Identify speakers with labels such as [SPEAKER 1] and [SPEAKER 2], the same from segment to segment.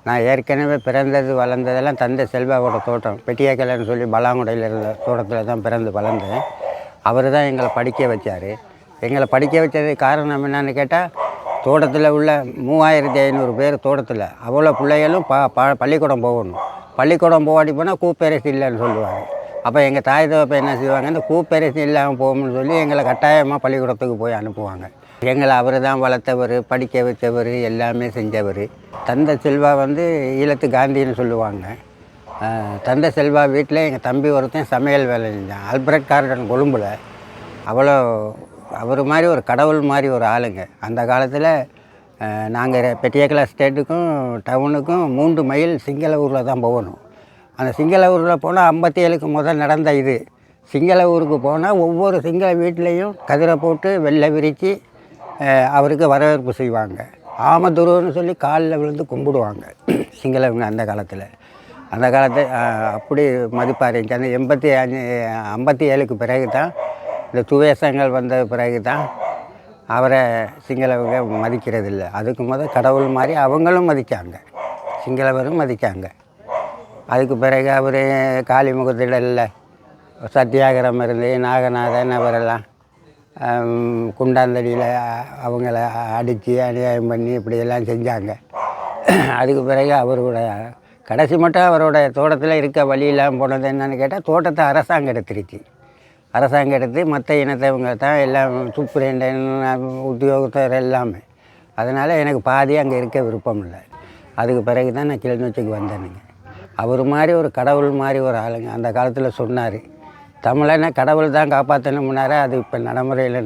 [SPEAKER 1] நான் ஏற்கனவே பிறந்தது வளர்ந்ததெல்லாம் தந்தை செல்வாவோட தோட்டம் பெட்டியாக்கலைன்னு சொல்லி பலாங்குடையில் இருந்த தோட்டத்தில் தான் பிறந்து வளர்ந்தேன். அவர் தான் எங்களை படிக்க வச்சார். எங்களை படிக்க வச்சதுக்கு காரணம் என்னன்னு கேட்டால், தோட்டத்தில் உள்ள 3500 பேர் தோட்டத்தில் அவ்வளோ பிள்ளைகளும் பள்ளிக்கூடம் போகணும். பள்ளிக்கூடம் போகாட்டி போனால் கூப்பேரசு இல்லைன்னு சொல்லுவாங்க. அப்போ எங்கள் தாய் தகப்ப என்ன செய்வாங்க, இந்த கூப்பேரசு இல்லாமல் போகணும்னு சொல்லி எங்களை கட்டாயமாக பள்ளிக்கூடத்துக்கு போய் அனுப்புவாங்க. எங்களை அவர் தான் வளர்த்தவர், படிக்க வச்சவர், எல்லாமே செஞ்சவர். தந்தை செல்வா வந்து ஈழத்து காந்தின்னு சொல்லுவாங்க. தந்தை செல்வா வீட்டில் எங்கள் தம்பி ஒருத்தன் சமையல் வேலை செஞ்சான், ஆல்பர்ட் கார்டன் கொழும்பில். அவ்வளோ அவர் மாதிரி ஒரு கடவுள் மாதிரி ஒரு ஆளுங்க. அந்த காலத்தில் நாங்கள் பெட்டியாக்கலா ஸ்டேட்டுக்கும் டவுனுக்கும் 3 மைல் சிங்கள ஊரில் தான் போகணும். அந்த சிங்கள ஊரில் போனால் 57க்கு முதல் நடந்த இது. சிங்கள ஊருக்கு போனால் ஒவ்வொரு சிங்கள வீட்லேயும் கதிரை போட்டு வெள்ளை விரித்து அவருக்கு வரவேற்பு செய்வாங்க. ஆமதுருன்னு சொல்லி காலில் விழுந்து கும்பிடுவாங்க சிங்களவங்க. அந்த காலத்தில் அப்படி மதிப்பார். அந்த 57க்கு பிறகு தான் இந்த துவேஷங்கள் வந்த பிறகு தான் அவரை சிங்களவங்க மதிக்கிறதில்ல. அதுக்கு முதல் கடவுள் மாதிரி அவங்களும் மதித்தாங்க, சிங்களவரும் மதித்தாங்க. அதுக்கு பிறகு அவர் காளிமுகத்திடலில் சத்தியாகிரம் இருந்து நாகநாதன் அவரெல்லாம் குண்டாந்தடியில் அவங்கள அடித்து அநியாயம் பண்ணி இப்படியெல்லாம் செஞ்சாங்க. அதுக்கு பிறகு அவரோட கடைசி மட்டும் அவரோட தோட்டத்தில் இருக்க வழியெல்லாம் போனது என்னன்னு கேட்டால், தோட்டத்தை அரசாங்கம் எடுத்துருச்சு. அரசாங்கம் எடுத்து மற்ற இனத்தவங்க தான் எல்லாம் சூப்பரண்டன் உத்தியோகத்தர் எல்லாமே. அதனால் எனக்கு பாதி அங்கே இருக்க விருப்பம் இல்லை. அதுக்கு பிறகு தான் நான் கிளிநொச்சிக்கு வந்தேனுங்க. அவர் மாதிரி ஒரு கடவுள் மாதிரி ஒரு ஆளுங்க அந்த காலத்தில் சொன்னார். தமிழனை கடவுள் தான் காப்பாற்றணும்னாரு. அது இப்போ நடைமுறையில்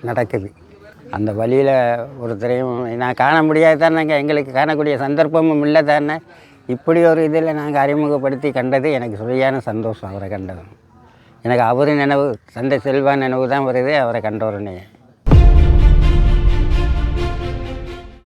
[SPEAKER 1] நடக்குது. அந்த வழியில் ஒருத்தரையும் நான் காண முடியாது தானேங்க, எங்களுக்கு காணக்கூடிய சந்தர்ப்பமும் இல்லை தானே. இப்படி ஒரு இதில் நாங்கள் அறிமுகப்படுத்தி கண்டது எனக்கு சரியான சந்தோஷம். அவரை கண்டதும் எனக்கு அவர் நினைவு, தந்தை செல்வா நினைவு தான் வருது அவரை கண்டோருன்னே.